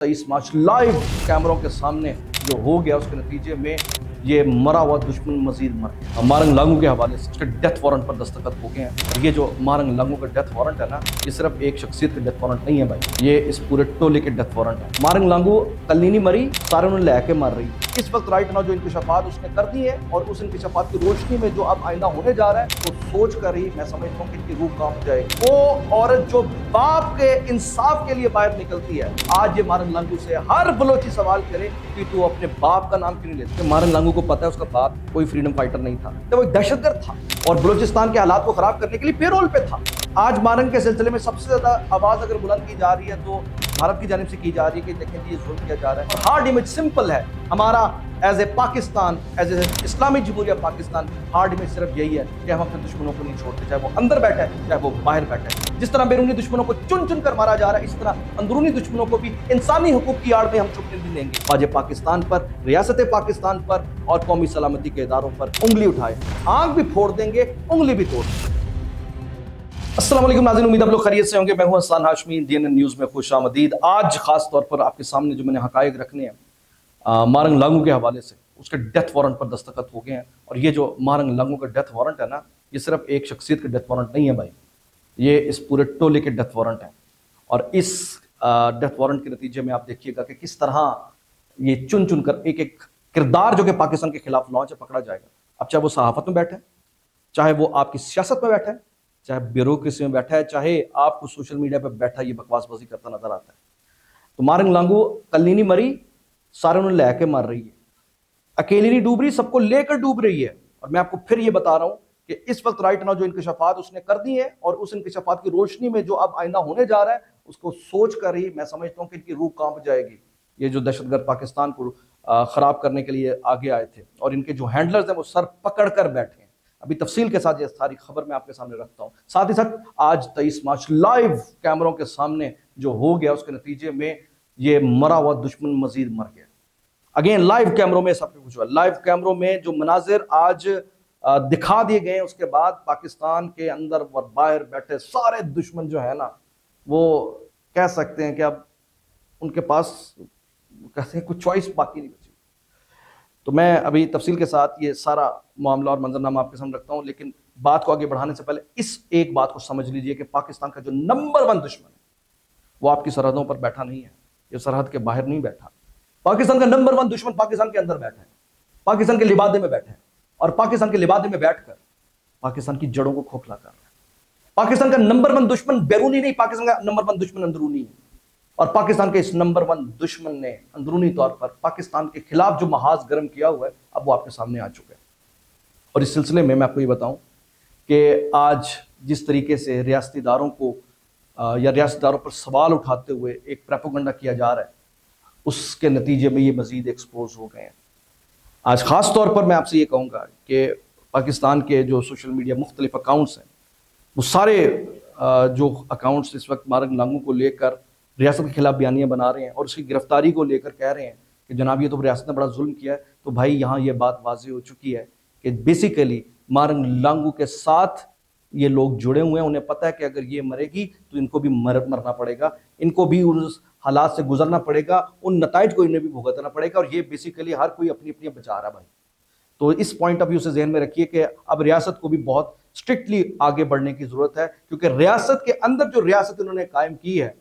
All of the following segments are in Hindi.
23 मार्च लाइव कैमरों के सामने जो हो गया उसके नतीजे में ये मरा हुआ दुश्मन मजीद मर गया। मारंग लागू के हवाले से उसके डेथ वारंट पर दस्तखत हो गए हैं। और ये जो मारंग लागू का डेथ वारंट है ना, ये सिर्फ एक शख्सियत का डेथ वारंट नहीं है भाई, ये इस पूरे टोले के डेथ वारंट है। मारंग लागू कल नहीं मरी, सारे उन्हें लहके मार रही है। इस वक्त राइट नाउ जो इंकशाफात उसने कर दी है और उस इंकशाफात की रोशनी में जो अब आइंदा होने जा रहा है तो सोच कर ही मैं समझता हूँ कि इनकी रूह कांप जाएगी। वो औरत जो बाप के इंसाफ के लिए बाहर निकलती है, आज ये मारंग लागू से हर बलोची सवाल करे कि तू अपने बाप का नाम क्यों नहीं लेता। मारंग लागू को पता है उसका बाप कोई फ्रीडम फाइटर नहीं था, तो वो एक दहशतगर्द था और बलूचिस्तान के हालात को खराब करने के लिए पेरोल पे था। आज मारंग के सिलसिले में सबसे ज्यादा आवाज अगर बुलंद की जा रही है तो भारत की जानिब से की जा रही है कि देखें जी ये जुल्म किया जा रहा है। और हार्ड इमेज सिंपल है हमारा as a Pakistan, as a Islamic Jamhuriya Pakistan, hard image सिर्फ यही है कि हम अपने दुश्मनों को नहीं छोड़ते, चाहे वो अंदर बैठा है चाहे वो बाहर बैठा है। जिस तरह बैरूनी दुश्मनों को चुन चुन कर मारा जा रहा है, इस तरह अंदरूनी दुश्मनों को भी इंसानी हुकूक की आड़ में हम चुपने नहीं देंगे। आज पाकिस्तान पर, रियासत पाकिस्तान पर और कौमी सलामती के इदारों पर उंगली उठाए, आंख भी फोड़ देंगे, उंगली भी तोड़ देंगे। अस्सलाम वालेकुम नाज़रीन, उम्मीद आप लोग खैरियत से होंगे। मैं हूं हसन हाशमी, DNN न्यूज़ में खुशामदीद। आज खास तौर पर आपके सामने जो मैंने हकायक रखने हैं मारंग लागू के हवाले से, उसके डेथ वारंट पर दस्तखत हो गए हैं। और ये जो मारंग लागू का डेथ वारंट है ना, ये सिर्फ एक शख्सियत का डेथ वारंट नहीं है भाई, ये इस पूरे टोले के डेथ वारंट है। और इस डेथ वारंट के नतीजे में आप देखिएगा कि किस तरह ये चुन चुन कर एक एक किरदार जो कि पाकिस्तान के खिलाफ लॉन्च है पकड़ा जाएगा। अब चाहे वो सहाफत में बैठे, चाहे वो आपकी सियासत में बैठा है, चाहे ब्यूरोक्रेसी में बैठा है, चाहे आपको सोशल मीडिया पर बैठा ये बकवासबाजी करता नजर आता है। तो मारंग लागू कल नहीं मरी, सारे उन्हें लहके मार रही है, अकेली नहीं डूब रही, सबको लेकर डूब रही है। और मैं आपको फिर ये बता रहा हूं कि इस वक्त राइट नाउ जो इंकशाफात उसने कर दी है और उस इंकशाफात की रोशनी में जो अब आइंदा होने जा रहा है उसको सोच कर ही मैं समझता हूं कि इनकी रूह कांप जाएगी। ये जो दहशतगर्द पाकिस्तान को खराब करने के लिए आगे आए थे और इनके जो हैंडलर्स हैं वो सर पकड़ कर बैठे हैं। अभी तफसील के साथ ये सारी खबर मैं आपके सामने रखता हूं। साथ ही साथ आज 23 मार्च लाइव कैमरों के सामने जो हो गया उसके नतीजे में ये मरा हुआ दुश्मन मजीद मर गया। अगेन लाइव कैमरों में सब कुछ हुआ, लाइव कैमरों में जो मनाजिर आज दिखा दिए गए उसके बाद पाकिस्तान के अंदर और बाहर बैठे सारे दुश्मन जो है ना, वो कह सकते हैं कि अब उनके पास कहते हैं कुछ चॉइस बाकी नहीं बची। तो मैं अभी तफसील के साथ ये सारा मामला और मंजरनामा आपके सामने रखता हूं, लेकिन बात को आगे बढ़ाने से पहले इस एक बात को समझ लीजिए कि पाकिस्तान का जो नंबर 1 दुश्मन है वो आपकी सरहदों पर बैठा नहीं है, ये सरहद के बाहर नहीं बैठा। पाकिस्तान का नंबर 1 दुश्मन पाकिस्तान के अंदर बैठा है, पाकिस्तान के लिबादे में बैठा है और पाकिस्तान के लिबादे में बैठकर पाकिस्तान की जड़ों को खोखला कर रहा है। पाकिस्तान का नंबर 1 दुश्मन बैरूनी नहीं, पाकिस्तान का नंबर 1 दुश्मन अंदरूनी है। और पाकिस्तान के इस नंबर 1 दुश्मन ने अंदरूनी तौर पर पाकिस्तान के खिलाफ जो महाज गर्म किया हुआ है अब वो आपके सामने आ चुका है। और इस सिलसिले में मैं आपको ये बताऊं कि आज जिस तरीके से रियासती इदारों को या रियासती इदारों पर सवाल उठाते हुए एक प्रोपेगेंडा किया जा रहा है, उसके नतीजे में ये मजीद एक्सपोज हो गए हैं। आज खास तौर पर मैं आपसे ये कहूँगा कि पाकिस्तान के जो सोशल मीडिया मुख्तलिफ अकाउंट्स हैं, वो सारे जो अकाउंट्स इस वक्त मारंग लागू को लेकर रियासत के खिलाफ बयानियाँ बना रहे हैं और उसकी गिरफ्तारी को लेकर कह रहे हैं कि जनाब ये तो रियासत ने बड़ा जुल्म किया है। तो भाई यहाँ ये बात वाज़ेह हो चुकी है कि बेसिकली मारंग लागू के साथ ये लोग जुड़े हुए हैं। उन्हें पता है कि अगर ये मरेगी तो इनको भी मरना पड़ेगा, इनको भी उस हालात से गुजरना पड़ेगा, उन नताइज को इन्हें भी भुगतना पड़ेगा। और ये बेसिकली हर कोई अपनी अपनी बचा रहा है भाई। तो इस पॉइंट ऑफ व्यू से जहन में रखिए कि अब रियासत को भी बहुत स्ट्रिक्टली आगे बढ़ने की जरूरत है, क्योंकि रियासत के अंदर जो रियासत उन्होंने कायम की है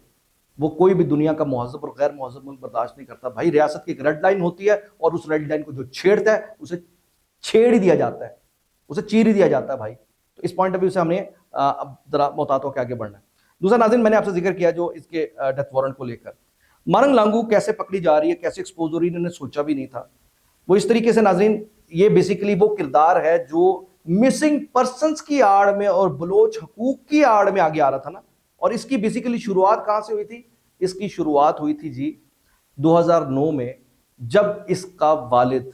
वो कोई भी दुनिया का महज़ब और गैर महज़ब मुल्क बर्दाश्त नहीं करता भाई। रियासत की एक रेड लाइन होती है और उस रेड लाइन को जो छेड़ता है उसे छेड़ ही दिया जाता है, उसे चीर ही दिया जाता है भाई। तो इस पॉइंट ऑफ व्यू से हमने अब जरा मोहतात होकर आगे बढ़ना है। दूसरा नाज़रीन, मैंने आपसे जिक्र किया जो इसके डेथ वारंट को लेकर मारंग लागू कैसे पकड़ी जा रही है, कैसे एक्सपोज हो रही है, इन्होंने सोचा भी नहीं था। वो इस तरीके से नाज़रीन, ये बेसिकली वो किरदार है जो मिसिंग पर्सनस की आड़ में और बलोच हकूक की आड़ में आगे आ रहा था ना। और इसकी बेसिकली शुरुआत कहां से हुई थी? इसकी शुरुआत हुई थी जी 2009 में, जब इसका वालिद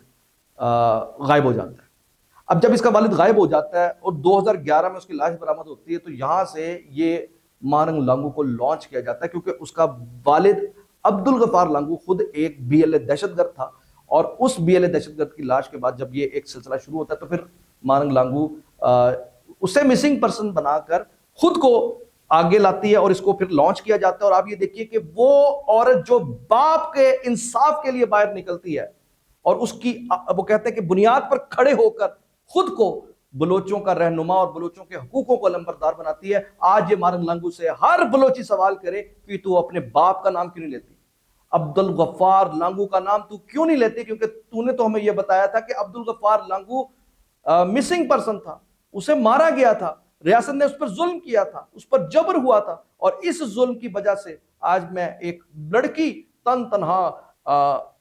गायब हो जाता है। अब जब इसका वालिद गायब हो जाता है और 2011 में उसकी लाश बरामद होती है, तो यहां से ये मारंग लागू को लॉन्च किया जाता है, क्योंकि उसका वालिद अब्दुल गफार लागू खुद एक BLA दहशतगर्द था। और उस BLA दहशतगर्द की लाश के बाद जब ये एक सिलसिला शुरू होता है तो फिर मारंग लागू उसे मिसिंग पर्सन बनाकर खुद को आगे लाती है और इसको फिर लॉन्च किया जाता है। और आप ये देखिए कि वो औरत जो बाप के इंसाफ के लिए बाहर निकलती है और उसकी वो कहते हैं कि बुनियाद पर खड़े होकर खुद को बलोचों का रहनुमा और बलोचों के हकूकों को लंबरदार बनाती है। आज ये मारंग लांगू से हर बलोची सवाल करे कि तू अपने बाप का नाम क्यों नहीं लेती, अब्दुल गफ्फार लांगू का नाम तू क्यों नहीं लेती, क्योंकि तूने तो हमें यह बताया था कि अब्दुल गफ्फार लांगू मिसिंग पर्सन था, उसे मारा गया था, रियासत ने उस पर जुल्म किया था, उस पर जबर हुआ था, और इस जुल्म की वजह से आज मैं एक लड़की तन तनहा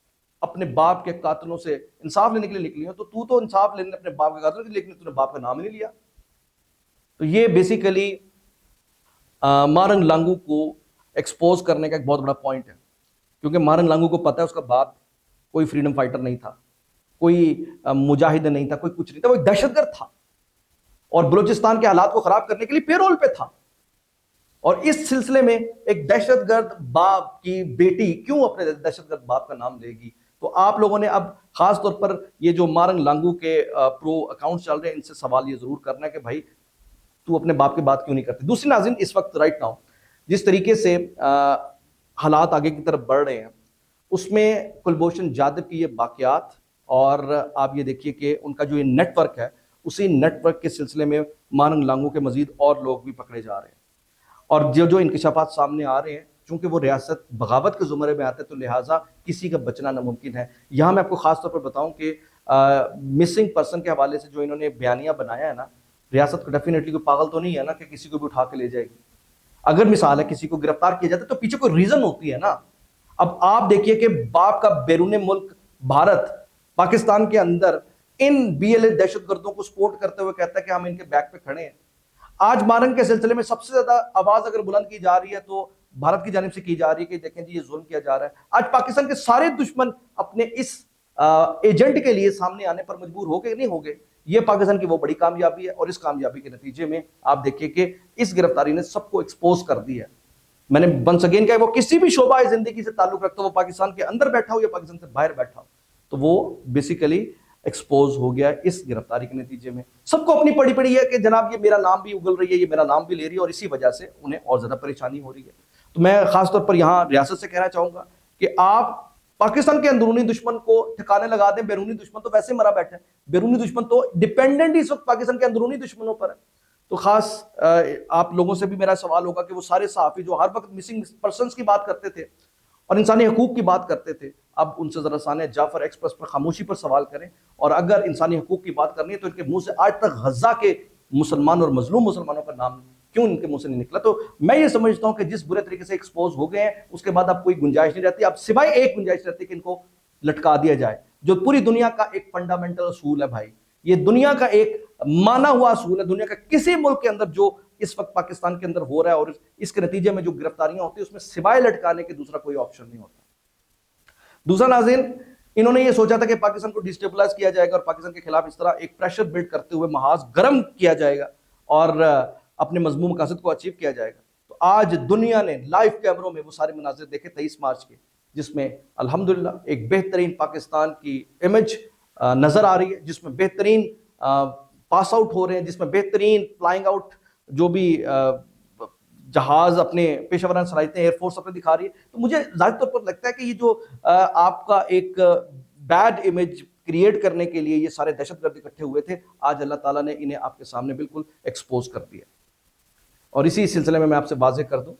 अपने बाप के कातिलों से इंसाफ लेने के लिए निकली हूं। तो तू तो इंसाफ लेने अपने बाप के कातिलों के लिए, लेकिन तूने बाप का नाम ही नहीं लिया। तो ये बेसिकली मारंग लांगू को एक्सपोज करने का एक बहुत बड़ा पॉइंट है, क्योंकि मारंग लांगू को पता है उसका बाप कोई फ्रीडम फाइटर नहीं था, कोई मुजाहिद नहीं था, कोई कुछ नहीं था, वो एक दहशतगर्द था और बलूचिस्तान के हालात को खराब करने के लिए पेरोल पे था। और इस सिलसिले में एक दहशतगर्द बाप की बेटी क्यों अपने दहशतगर्द बाप का नाम लेगी। तो आप लोगों ने अब खास तौर पर ये जो मारंग लांगू के प्रो अकाउंट चल रहे हैं, इनसे सवाल ये जरूर करना है कि भाई तू अपने बाप की बात क्यों नहीं करती। दूसरी नाज़रीन, इस वक्त राइट नाउ जिस तरीके से हालात आगे की तरफ बढ़ रहे हैं, उसमें कुलभूषण जाधव की ये वाकयात, और आप ये देखिए कि उनका जो ये नेटवर्क है, उसी नेटवर्क के सिलसिले में मारंग लांगू के मजीद और लोग भी पकड़े जा रहे हैं। और जो जो इंकशाफात सामने आ रहे हैं, चूंकि वो रियासत बगावत के जुमरे में आते हैं, तो लिहाजा किसी का बचना नामुमकिन है। यहाँ मैं आपको खास तौर पर बताऊं कि मिसिंग पर्सन के हवाले से जो इन्होंने बयानिया बनाया है ना, रियासत को डेफिनेटली कोई पागल तो नहीं है ना कि किसी को भी उठा के ले जाएगी। अगर मिसाल है किसी को गिरफ्तार किया जाता है तो पीछे कोई रीजन होती है ना। अब आप देखिए कि बाप का बैरून मुल्क भारत पाकिस्तान के अंदर इन BLA दहशतगर्दों को सपोर्ट करते हुए कहता है कि हम इनके बैक पे खड़े हैं। आज मारंग के सिलसिले में सबसे ज्यादा आवाज अगर बुलंद की जा रही है तो भारत की जानिब से की जा रही है कि देखें जी ये जुल्म किया जा रहा है। आज पाकिस्तान के सारे दुश्मन अपने इस एजेंट के लिए सामने आने पर मजबूर हो गए, नहीं हो गए। ये पाकिस्तान की वो बड़ी कामयाबी है, और इस कामयाबी के नतीजे में आप देखिए कि इस गिरफ्तारी ने सबको एक्सपोज कर दी है। मैंने वंस अगेन कहा, वो किसी भी शोबा जिंदगी से ताल्लुक रखता हो, वो पाकिस्तान के अंदर बैठा हो या पाकिस्तान से बाहर बैठा हो, तो वो बेसिकली एक्सपोज हो गया इस गिरफ्तारी के नतीजे में। सबको अपनी पड़ी पड़ी है कि जनाब ये मेरा नाम भी उगल रही है, ये मेरा नाम भी ले रही है, और इसी वजह से उन्हें और ज्यादा परेशानी हो रही है। तो मैं खासतौर पर यहाँ रियासत से कहना चाहूंगा कि आप पाकिस्तान के अंदरूनी दुश्मन को ठिकाने लगा दें। बैरूनी दुश्मन तो वैसे मरा बैठा है, बैरूनी दुश्मन तो डिपेंडेंट इस वक्त पाकिस्तान के अंदरूनी दुश्मनों पर है। तो खास आप लोगों से भी मेरा सवाल होगा कि वो सारे सहाफी जो हर वक्त मिसिंग पर्सन्स की बात करते थे और इंसानी हकूक की बात करते थे, अब उनसे जरा सानिया जाफर एक्सप्रेस पर खामोशी पर सवाल करें। और अगर इंसानी हकूक की बात करनी है तो इनके मुंह से आज तक गजा के मुसलमान और मजलूम मुसलमानों का नाम क्यों इनके मुंह से नहीं निकला। तो मैं ये समझता हूं कि जिस बुरे तरीके से एक्सपोज हो गए हैं, उसके बाद अब कोई गुंजाइश नहीं रहती। अब सिवाय एक गुंजाइश रहती है कि इनको लटका दिया जाए, जो पूरी दुनिया का एक फंडामेंटल असूल है भाई। ये दुनिया का एक माना हुआ असूल है। दुनिया का किसी मुल्क के अंदर जो इस वक्त पाकिस्तान के अंदर हो रहा है और इसके नतीजे में जो गिरफ्तारियां होती है, उसमें सिवाय लटकाने के दूसरा कोई ऑप्शन नहीं होता। दूसरा नाज़रीन, इन्होंने ये सोचा था कि पाकिस्तान को डिस्टेबलाइज किया जाएगा और पाकिस्तान के खिलाफ इस तरह एक प्रेशर बिल्ड करते हुए महाज गर्म किया जाएगा और अपने मजमूम मकासद को अचीव किया जाएगा। तो आज दुनिया ने लाइव कैमरों में वो सारे मनाजिर देखे 23 मार्च के, जिसमें अल्हम्दुलिल्लाह एक बेहतरीन पाकिस्तान की इमेज नजर आ रही है, जिसमें बेहतरीन पास आउट हो रहे हैं, जिसमें बेहतरीन फ्लाइंग आउट जो भी जहाज अपने पेशेवराना सलाहियतें एयरफोर्स अपने दिखा रही है। तो मुझे जाहिर तौर पर लगता है कि ये जो आपका एक बैड इमेज क्रिएट करने के लिए ये सारे दहशतगर्द इकट्ठे हुए थे, आज अल्लाह ताला ने इन्हें आपके सामने बिल्कुल एक्सपोज कर दिया। और इसी सिलसिले में मैं आपसे वाज़ेह कर दूं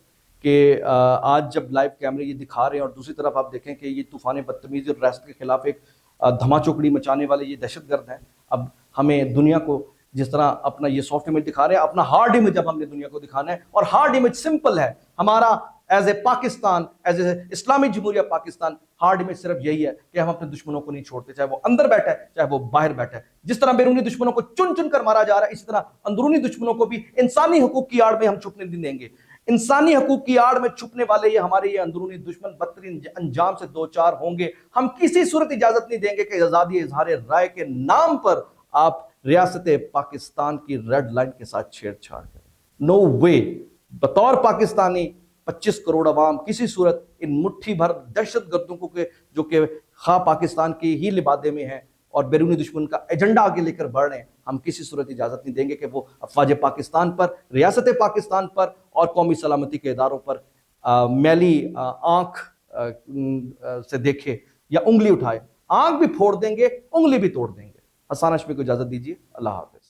कि आज जब लाइव कैमरे ये दिखा रहे हैं और दूसरी तरफ आप देखें कि ये तूफान बदतमीजी और रियासत के खिलाफ एक धमाचौकड़ी मचाने वाले ये दहशतगर्द हैं। अब हमें दुनिया को जिस तरह अपना ये सॉफ्ट इमेज दिखा रहे हैं, अपना हार्ड इमेज अब हमने दुनिया को दिखाना है। और हार्ड इमेज सिंपल है हमारा, as a Pakistan, as a Islamic Jamhuriya Pakistan, hard image सिर्फ यही है कि हम अपने दुश्मनों को नहीं छोड़ते, चाहे वो अंदर बैठा है चाहे वो बाहर बैठा है। जिस तरह बैरूनी दुश्मनों को चुन चुन कर मारा जा रहा है, इसी तरह अंदरूनी दुश्मनों को भी इंसानी हकूक की आड़ में हम छुपने नहीं देंगे। इंसानी हकूक की आड़ में छुपने वाले ये हमारे ये अंदरूनी दुश्मन बदतरीन अंजाम से दो चार होंगे। हम किसी सूरत इजाजत नहीं देंगे कि आजादी इजहार राय के नाम पर आप रियासत पाकिस्तान की रेड लाइन के साथ छेड़छाड़ करें। नो वे। बतौर पाकिस्तानी 25 करोड़ अवाम किसी सूरत इन मुट्ठी भर दहशत गर्दों को के जो कि खा पाकिस्तान की ही लिबादे में हैं और बैरूनी दुश्मन का एजेंडा आगे लेकर बढ़ रहे हैं, हम किसी सूरत इजाज़त नहीं देंगे कि वो अफवाज पाकिस्तान पर, रियासत पाकिस्तान पर और कौमी सलामती के इदारों पर मैली आंख से देखे या उंगली उठाए। आंख भी फोड़ देंगे, उंगली भी तोड़ देंगे। हसन हाशमी को इजाज़त दीजिए। अल्लाह हाफ़िज़।